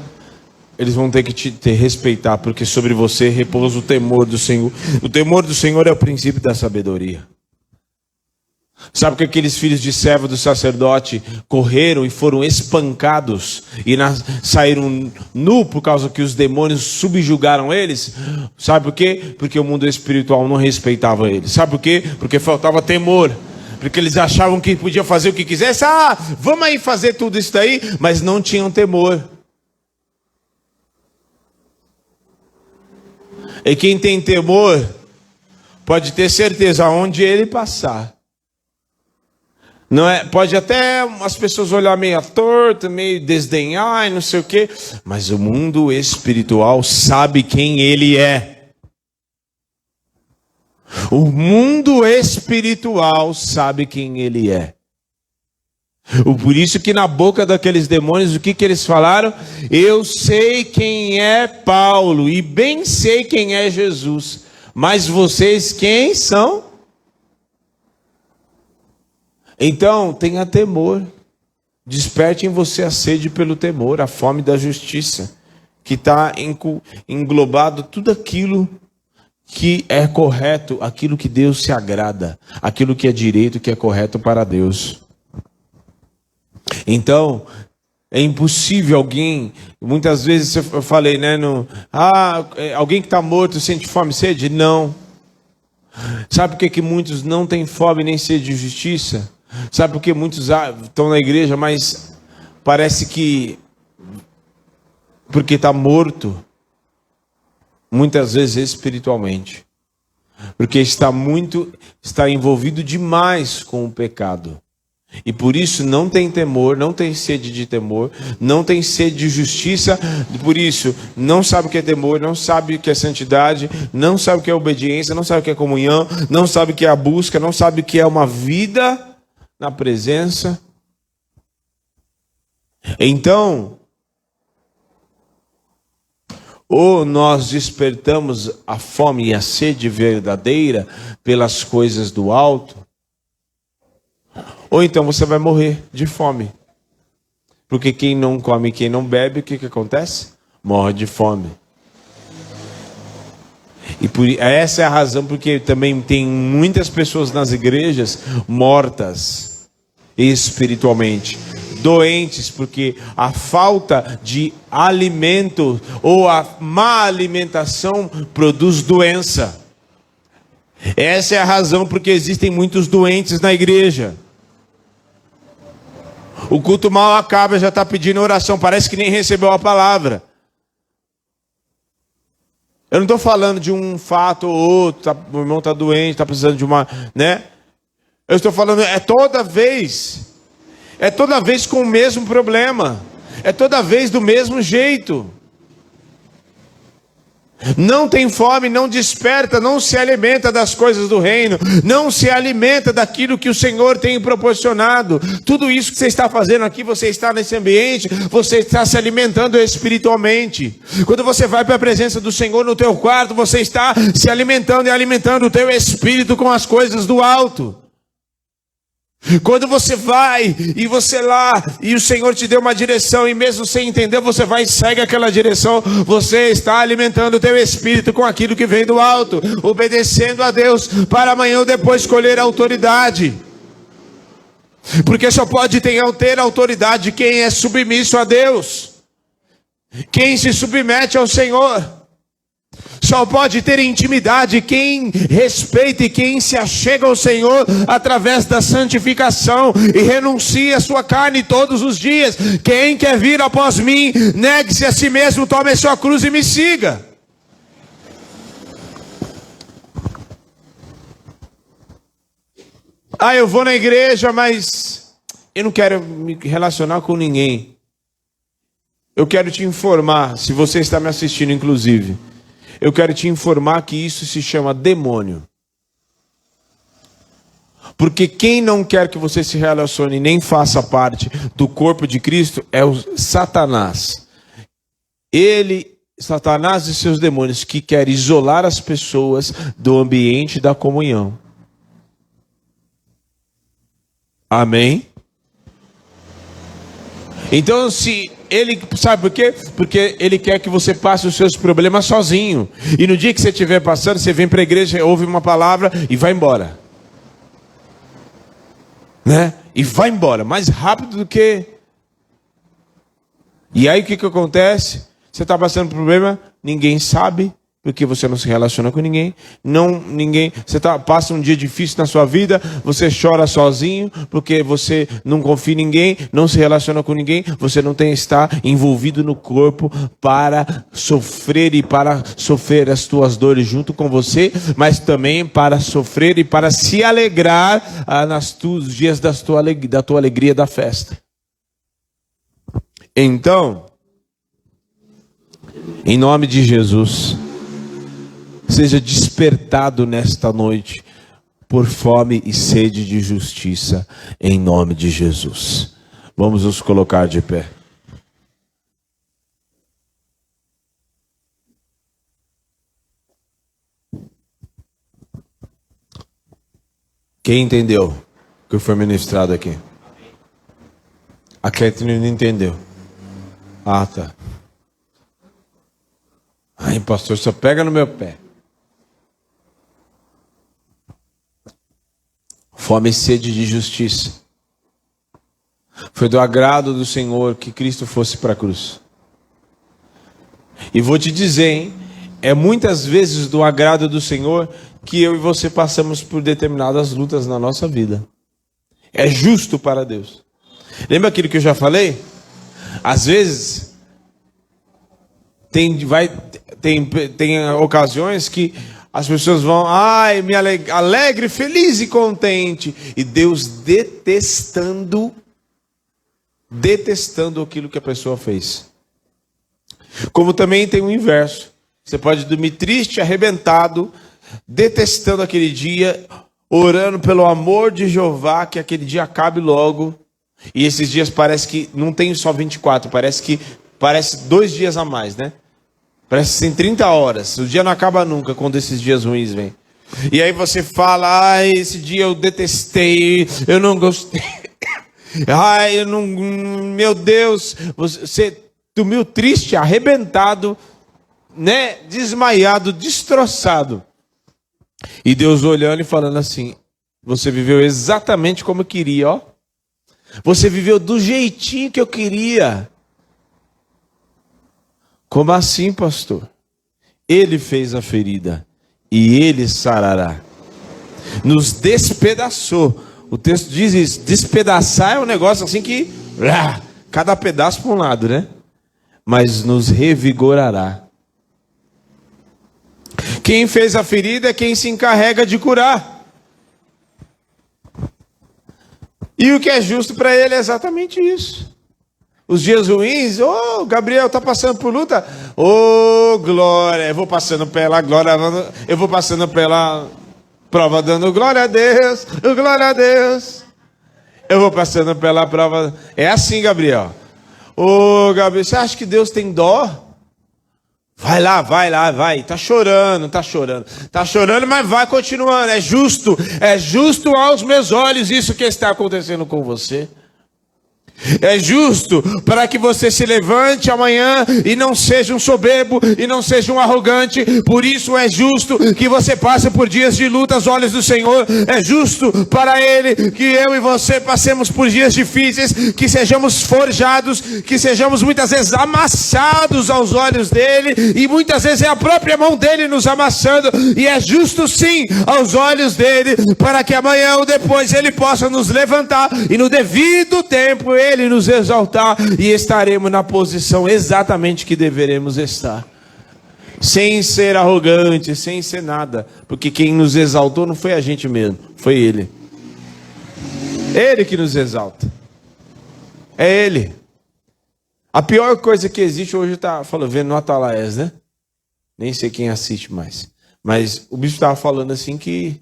Eles vão ter que te respeitar, porque sobre você repousa o temor do Senhor. O temor do Senhor é o princípio da sabedoria. Sabe que aqueles filhos de servo do sacerdote correram e foram espancados e saíram nu por causa que os demônios subjugaram eles? Sabe por quê? Porque o mundo espiritual não respeitava eles. Sabe por quê? Porque faltava temor. Porque eles achavam que podiam fazer o que quisesse. Vamos aí fazer tudo isso daí, mas não tinham temor. E quem tem temor pode ter certeza, aonde ele passar, não é? Pode até as pessoas olhar meio torto, meio desdenhar e não sei o quê, mas o mundo espiritual sabe quem ele é. O mundo espiritual sabe quem ele é. Por isso que na boca daqueles demônios, o que eles falaram? Eu sei quem é Paulo e bem sei quem é Jesus, mas vocês quem são? Então tenha temor, desperte em você a sede pelo temor, a fome da justiça, que está englobado tudo aquilo que é correto, aquilo que Deus se agrada, aquilo que é direito, que é correto para Deus. Então, é impossível alguém, muitas vezes eu falei, né? Alguém que está morto sente fome e sede? Não. Sabe por que muitos não têm fome nem sede de justiça? Sabe por que muitos estão na igreja, mas parece que porque está morto, muitas vezes espiritualmente, porque está envolvido demais com o pecado. E por isso não tem temor, não tem sede de temor, não tem sede de justiça, por isso não sabe o que é temor, não sabe o que é santidade, não sabe o que é obediência, não sabe o que é comunhão, não sabe o que é a busca, não sabe o que é uma vida na presença. Então, ou nós despertamos a fome e a sede verdadeira pelas coisas do alto, ou então você vai morrer de fome. Porque quem não come, quem não bebe, o que acontece? Morre de fome. E essa é a razão porque também tem muitas pessoas nas igrejas mortas espiritualmente, doentes, porque a falta de alimento ou a má alimentação produz doença. Essa é a razão porque existem muitos doentes na igreja. O culto mal acaba, já está pedindo oração, parece que nem recebeu a palavra. Eu não estou falando de um fato ou outro, o irmão está doente, está precisando de uma, né? Eu estou falando, é toda vez com o mesmo problema, é toda vez do mesmo jeito. Não tem fome, não desperta, não se alimenta das coisas do reino, não se alimenta daquilo que o Senhor tem proporcionado. Tudo isso que você está fazendo aqui, você está nesse ambiente, você está se alimentando espiritualmente. Quando você vai para a presença do Senhor no teu quarto, você está se alimentando e alimentando o teu espírito com as coisas do alto. Quando você vai e você lá e o Senhor te deu uma direção e mesmo sem entender você vai e segue aquela direção, você está alimentando o teu espírito com aquilo que vem do alto, obedecendo a Deus para amanhã ou depois escolher a autoridade. Porque só pode ter autoridade quem é submisso a Deus, quem se submete ao Senhor. Só pode ter intimidade quem respeita e quem se achega ao Senhor através da santificação e renuncia a sua carne todos os dias. Quem quer vir após mim, negue-se a si mesmo, tome a sua cruz e me siga. Eu vou na igreja, mas eu não quero me relacionar com ninguém. Eu quero te informar, se você está me assistindo inclusive, eu quero te informar que isso se chama demônio. Porque quem não quer que você se relacione nem faça parte do corpo de Cristo é o Satanás. Satanás e seus demônios, que quer isolar as pessoas do ambiente da comunhão. Amém? Então, sabe por quê? Porque ele quer que você passe os seus problemas sozinho. E no dia que você estiver passando, você vem para a igreja, ouve uma palavra e vai embora. Né? E vai embora, mais rápido do que... E aí o que acontece? Você está passando por problema, ninguém sabe, porque você não se relaciona com ninguém. Você passa um dia difícil na sua vida, você chora sozinho, porque você não confia em ninguém, não se relaciona com ninguém, você não está envolvido no corpo para sofrer e para sofrer as tuas dores junto com você, mas também para sofrer e para se alegrar nos dias da tua alegria da festa. Então, em nome de Jesus, seja despertado nesta noite por fome e sede de justiça, em nome de Jesus. Vamos nos colocar de pé. Quem entendeu o que foi ministrado aqui? A Catherine não entendeu. Tá. Ai, pastor, só pega no meu pé. Fome e sede de justiça. Foi do agrado do Senhor que Cristo fosse para a cruz. E vou te dizer, hein? É muitas vezes do agrado do Senhor que eu e você passamos por determinadas lutas na nossa vida. É justo para Deus. Lembra aquilo que eu já falei? Às vezes tem ocasiões que as pessoas vão, me alegre, feliz e contente. E Deus detestando aquilo que a pessoa fez. Como também tem o inverso. Você pode dormir triste, arrebentado, detestando aquele dia, orando pelo amor de Jeová, que aquele dia acabe logo. E esses dias parece que não tem só 24, parece 2 dias a mais, né? Parece que tem 30 horas. O dia não acaba nunca quando esses dias ruins vêm. E aí você fala, esse dia eu detestei, eu não gostei. Meu Deus, você dormiu triste, arrebentado, né? Desmaiado, destroçado. E Deus olhando e falando assim, você viveu exatamente como eu queria, ó. Você viveu do jeitinho que eu queria. Como assim, pastor? Ele fez a ferida e ele sarará. Nos despedaçou. O texto diz isso. Despedaçar é um negócio assim que... cada pedaço para um lado, né? Mas nos revigorará. Quem fez a ferida é quem se encarrega de curar. E o que é justo para ele é exatamente isso. Os dias ruins, Gabriel está passando por luta. Glória, eu vou passando pela glória, eu vou passando pela prova dando glória a Deus, glória a Deus. Eu vou passando pela prova. É assim, Gabriel. Gabriel, você acha que Deus tem dó? Vai lá, vai. Tá chorando, mas vai continuando. É justo aos meus olhos isso que está acontecendo com você. É justo para que você se levante amanhã e não seja um soberbo e não seja um arrogante. Por isso é justo que você passe por dias de luta aos olhos do Senhor. É justo para Ele que eu e você passemos por dias difíceis, que sejamos forjados, que sejamos muitas vezes amassados aos olhos dEle, e muitas vezes é a própria mão dEle nos amassando, e é justo sim aos olhos dEle, para que amanhã ou depois Ele possa nos levantar e no devido tempo Ele nos exaltar, e estaremos na posição exatamente que deveremos estar, sem ser arrogante, sem ser nada, porque quem nos exaltou não foi a gente mesmo, foi Ele. Ele que nos exalta, é Ele. A pior coisa que existe hoje, está vendo no Atalaias, né? Nem sei quem assiste mais, mas o bispo estava falando assim que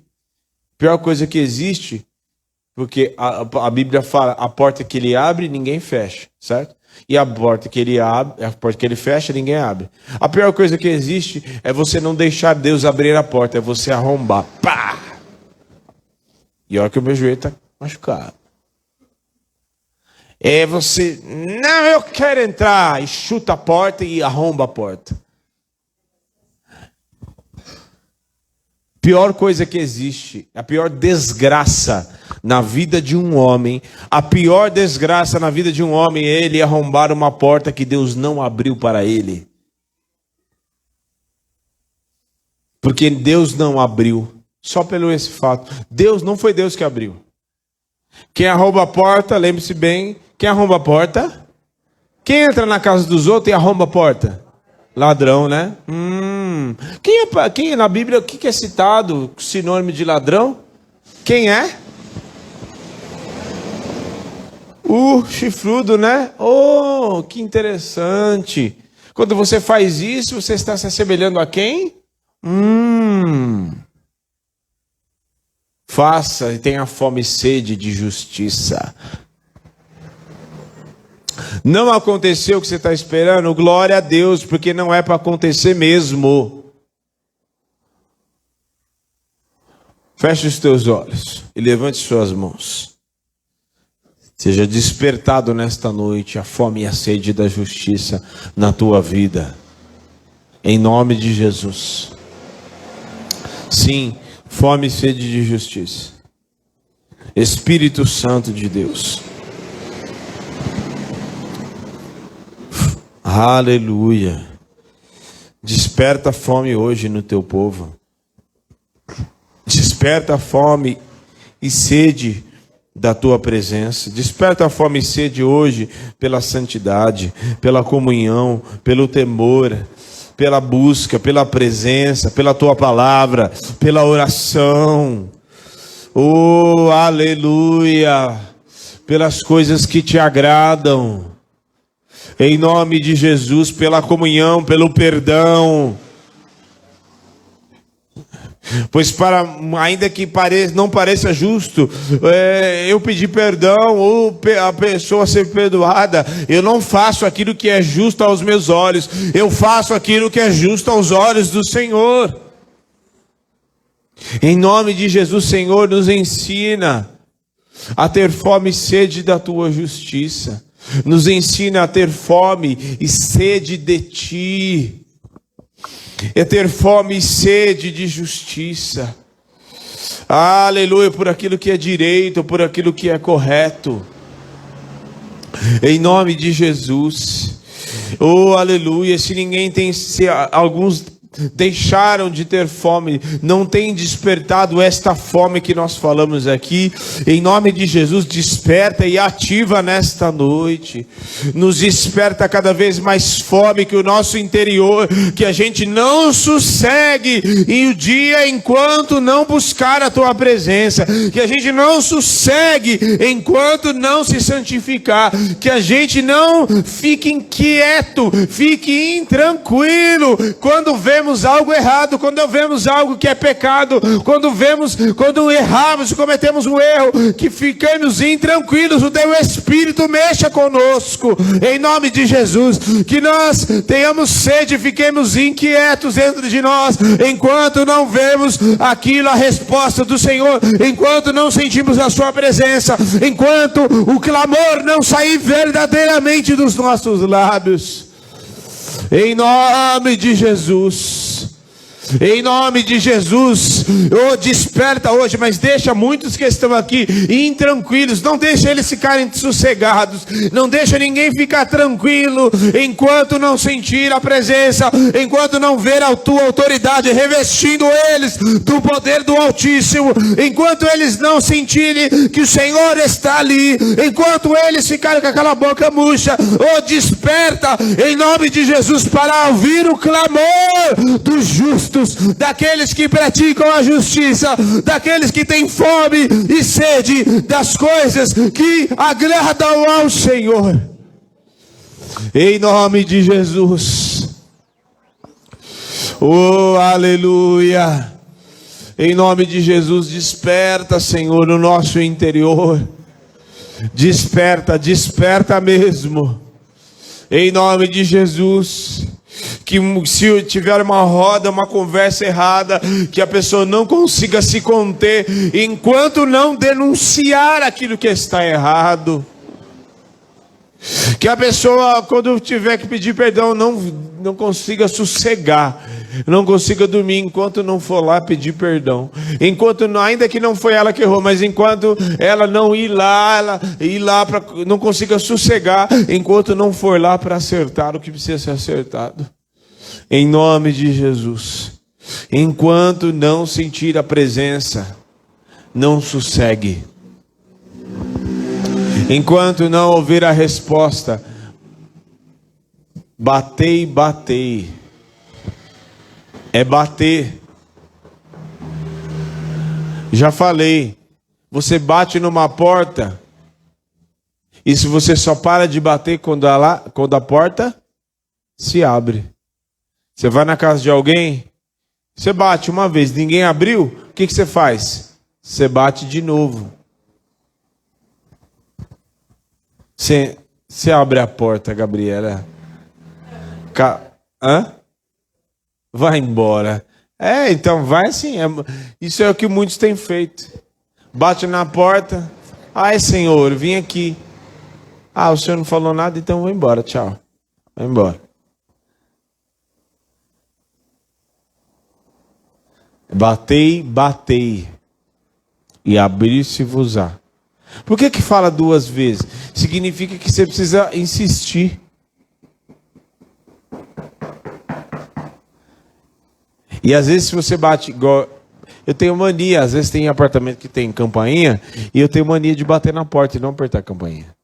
a pior coisa que existe, porque a Bíblia fala, a porta que ele abre, ninguém fecha, certo? E a porta que ele abre, a porta que ele fecha, ninguém abre. A pior coisa que existe é você não deixar Deus abrir a porta, é você arrombar. Pá! E olha que o meu joelho está machucado. É você, não, eu quero entrar, e chuta a porta e arromba a porta. Pior coisa que existe, a pior desgraça na vida de um homem, a pior desgraça na vida de um homem é ele arrombar uma porta que Deus não abriu para ele. Porque Deus não abriu, só pelo esse fato. Não foi Deus que abriu. Quem arromba a porta, lembre-se bem, quem arromba a porta? Quem entra na casa dos outros e arromba a porta? Ladrão, né? Quem na Bíblia, o que é citado sinônimo de ladrão? Quem é? O chifrudo, né? Que interessante. Quando você faz isso, você está se assemelhando a quem? Faça e tenha fome e sede de justiça. Não aconteceu o que você está esperando? Glória a Deus, porque não é para acontecer mesmo. Feche os teus olhos e levante suas mãos. Seja despertado nesta noite a fome e a sede da justiça na tua vida. Em nome de Jesus. Sim, fome e sede de justiça. Espírito Santo de Deus. Aleluia. Desperta a fome hoje no teu povo. Desperta a fome e sede da tua presença. Desperta a fome e sede hoje pela santidade, pela comunhão, pelo temor, pela busca, pela presença, pela tua palavra, pela oração. Aleluia. Pelas coisas que te agradam. Em nome de Jesus, pela comunhão, pelo perdão. Pois ainda que não pareça justo, eu pedir perdão ou a pessoa ser perdoada, eu não faço aquilo que é justo aos meus olhos, eu faço aquilo que é justo aos olhos do Senhor. Em nome de Jesus, Senhor, nos ensina a ter fome e sede da tua justiça. Nos ensina a ter fome e sede de ti. É ter fome e sede de justiça. Aleluia, por aquilo que é direito, por aquilo que é correto. Em nome de Jesus. Aleluia. Se alguns deixaram de ter fome, não têm despertado esta fome que nós falamos aqui. Em nome de Jesus, desperta e ativa nesta noite. Nos desperta cada vez mais fome que o nosso interior, que a gente não sossegue em o dia enquanto não buscar a tua presença, que a gente não sossegue enquanto não se santificar, que a gente não fique inquieto, fique intranquilo quando vemos algo errado, quando vemos algo que é pecado, quando erramos, cometemos um erro, que ficamos intranquilos, o teu Espírito mexa conosco, em nome de Jesus, que nós tenhamos sede, fiquemos inquietos dentro de nós, enquanto não vemos aquilo, a resposta do Senhor, enquanto não sentimos a sua presença, enquanto o clamor não sair verdadeiramente dos nossos lábios. Em nome de Jesus, em nome de Jesus, desperta hoje, mas deixa muitos que estão aqui intranquilos, não deixa eles ficarem sossegados, não deixa ninguém ficar tranquilo, enquanto não sentir a presença, enquanto não ver a tua autoridade revestindo eles do poder do Altíssimo, enquanto eles não sentirem que o Senhor está ali, enquanto eles ficarem com aquela boca murcha, desperta em nome de Jesus para ouvir o clamor dos justos, daqueles que praticam a justiça, daqueles que têm fome e sede das coisas que agradam ao Senhor. Em nome de Jesus. Oh, aleluia. Em nome de Jesus, desperta, Senhor, no nosso interior. Desperta, desperta mesmo. Em nome de Jesus. Que se tiver uma roda, uma conversa errada, que a pessoa não consiga se conter, enquanto não denunciar aquilo que está errado. Que a pessoa, quando tiver que pedir perdão, não consiga sossegar, não consiga dormir, enquanto não for lá pedir perdão. Enquanto, ainda que não foi ela que errou, mas enquanto ela não ir lá não consiga sossegar, enquanto não for lá para acertar o que precisa ser acertado. Em nome de Jesus. Enquanto não sentir a presença, não sossegue. Enquanto não ouvir a resposta, batei, batei. É bater. Já falei, você bate numa porta, e se você só para de bater quando a porta se abre. Você vai na casa de alguém, você bate uma vez, ninguém abriu, o que você faz? Você bate de novo. Você abre a porta, Gabriela. Vai embora. Então vai assim. Isso é o que muitos têm feito. Bate na porta. Ai, Senhor, vim aqui. O Senhor não falou nada, então vou embora. Tchau. Vai embora. Batei, batei, e abrir-se-vos-á. Por que fala duas vezes? Significa que você precisa insistir. E às vezes se você bate igual... Eu tenho mania, às vezes tem apartamento que tem campainha, e eu tenho mania de bater na porta e não apertar a campainha.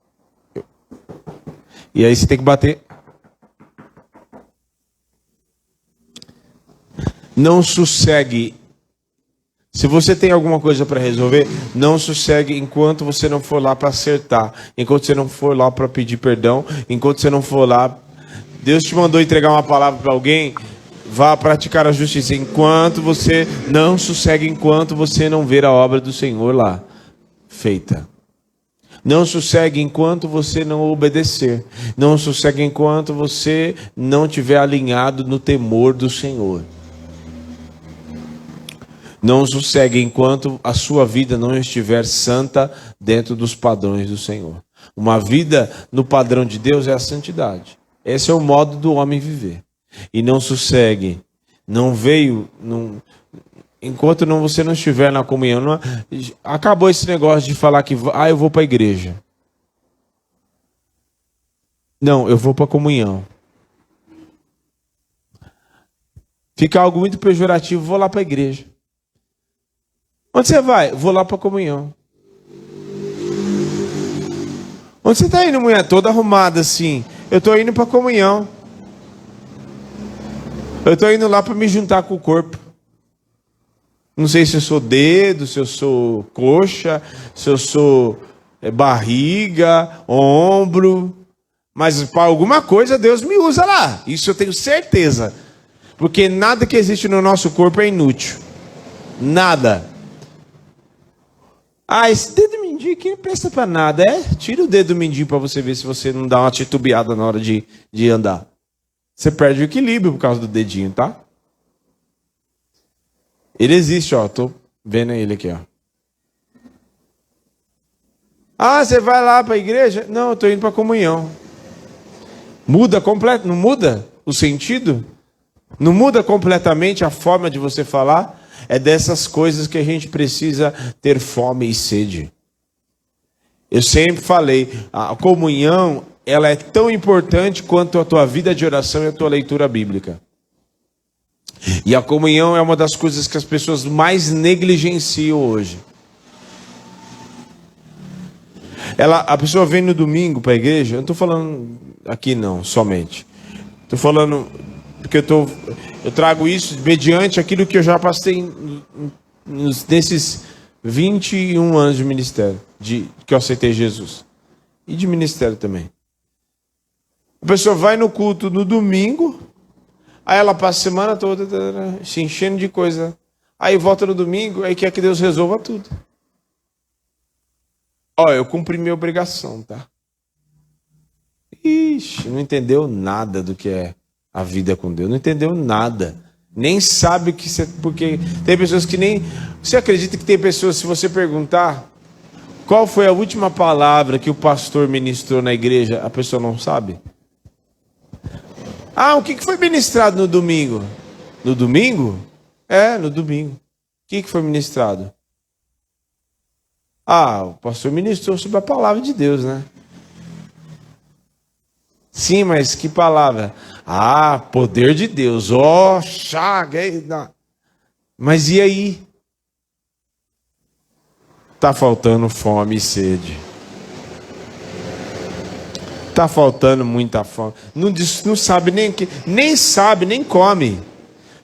E aí você tem que bater... Não sossegue. Se você tem alguma coisa para resolver, não sossegue enquanto você não for lá para acertar, enquanto você não for lá para pedir perdão, enquanto você não for lá. Deus te mandou entregar uma palavra para alguém, vá praticar a justiça. Enquanto você não sossegue, enquanto você não ver a obra do Senhor lá feita. Não sossegue enquanto você não obedecer. Não sossegue enquanto você não estiver alinhado no temor do Senhor. Não sossegue enquanto a sua vida não estiver santa dentro dos padrões do Senhor. Uma vida no padrão de Deus é a santidade. Esse é o modo do homem viver. E não sossegue. Não veio... Enquanto você não estiver na comunhão... Acabou esse negócio de falar que... eu vou para a igreja. Não, eu vou para a comunhão. Fica algo muito pejorativo, vou lá para a igreja. Onde você vai? Vou lá para a comunhão. Onde você está indo, mulher? Toda arrumada assim. Eu estou indo para a comunhão. Eu estou indo lá para me juntar com o corpo. Não sei se eu sou dedo, se eu sou coxa, se eu sou barriga, ombro. Mas para alguma coisa Deus me usa lá. Isso eu tenho certeza. Porque nada que existe no nosso corpo é inútil. Nada. Ah, esse dedo mindinho aqui não presta para nada. Tira o dedo mindinho para você ver se você não dá uma titubeada na hora de andar. Você perde o equilíbrio por causa do dedinho, tá? Ele existe, ó. Tô vendo ele aqui, ó. Ah, você vai lá para a igreja? Não, eu tô indo para a comunhão. Muda completo, não muda o sentido? Não muda completamente a forma de você falar? É dessas coisas que a gente precisa ter fome e sede. Eu sempre falei, a comunhão, ela é tão importante quanto a tua vida de oração e a tua leitura bíblica. E a comunhão é uma das coisas que as pessoas mais negligenciam hoje. A pessoa vem no domingo para a igreja, eu não estou falando aqui não, somente. Estou falando, porque eu trago isso mediante aquilo que eu já passei nesses 21 anos de ministério, que eu aceitei Jesus. E de ministério também. A pessoa vai no culto no domingo, aí ela passa a semana toda se enchendo de coisa. Aí volta no domingo, aí quer que Deus resolva tudo. Ó, eu cumpri minha obrigação, tá? Ixi, não entendeu nada do que é a vida com Deus. Não entendeu nada. Nem sabe o que você... Porque tem pessoas que nem... Você acredita que tem pessoas, se você perguntar qual foi a última palavra que o pastor ministrou na igreja, a pessoa não sabe? Ah, o que foi ministrado no domingo? No domingo? No domingo. O que foi ministrado? Ah, o pastor ministrou sobre a palavra de Deus, né? Sim, mas que palavra? Ah, poder de Deus. Ó, chaga. Mas e aí? Tá faltando fome e sede. Tá faltando muita fome. Não sabe nem sabe, nem come.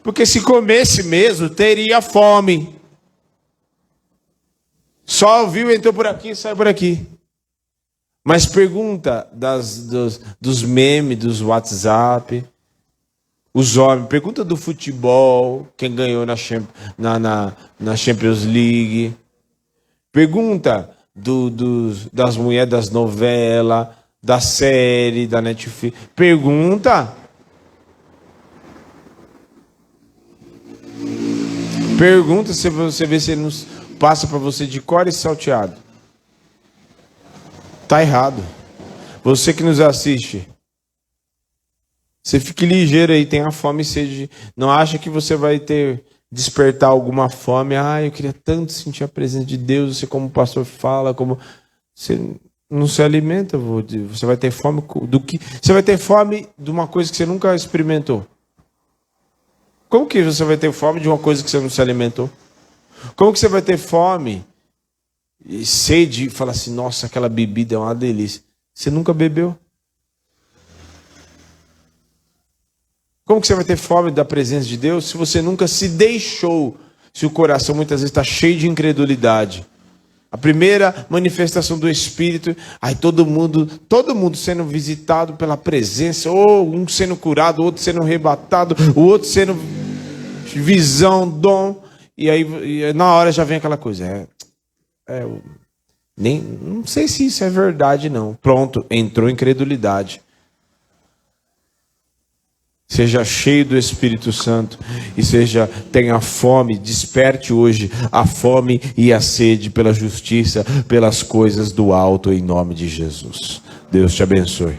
Porque se comesse mesmo, teria fome. Só ouviu, entrou por aqui, sai por aqui. Mas pergunta dos memes, dos WhatsApp, os homens, pergunta do futebol, quem ganhou na Champions League. Pergunta das mulheres das novelas, da série, da Netflix. Pergunta. Pergunta se você vê se ele não passa para você de cor e salteado. Tá errado. Você que nos assiste, você fique ligeiro aí, tenha fome e sede. Não acha que você vai despertar alguma fome. Ah, eu queria tanto sentir a presença de Deus. Você, como o pastor fala, como você não se alimenta, você vai ter fome do que? Você vai ter fome de uma coisa que você nunca experimentou. Como que você vai ter fome de uma coisa que você não se alimentou? Como que você vai ter fome e sede e falar assim, nossa, aquela bebida é uma delícia. Você nunca bebeu? Como que você vai ter fome da presença de Deus se você nunca se deixou? Se o coração muitas vezes está cheio de incredulidade. A primeira manifestação do Espírito, aí todo mundo sendo visitado pela presença, ou um sendo curado, o outro sendo arrebatado, o outro sendo visão, dom, e aí na hora já vem aquela coisa, não sei se isso é verdade não. Pronto, entrou incredulidade. Seja cheio do Espírito Santo e tenha fome, desperte hoje a fome e a sede pela justiça, pelas coisas do alto, em nome de Jesus. Deus te abençoe.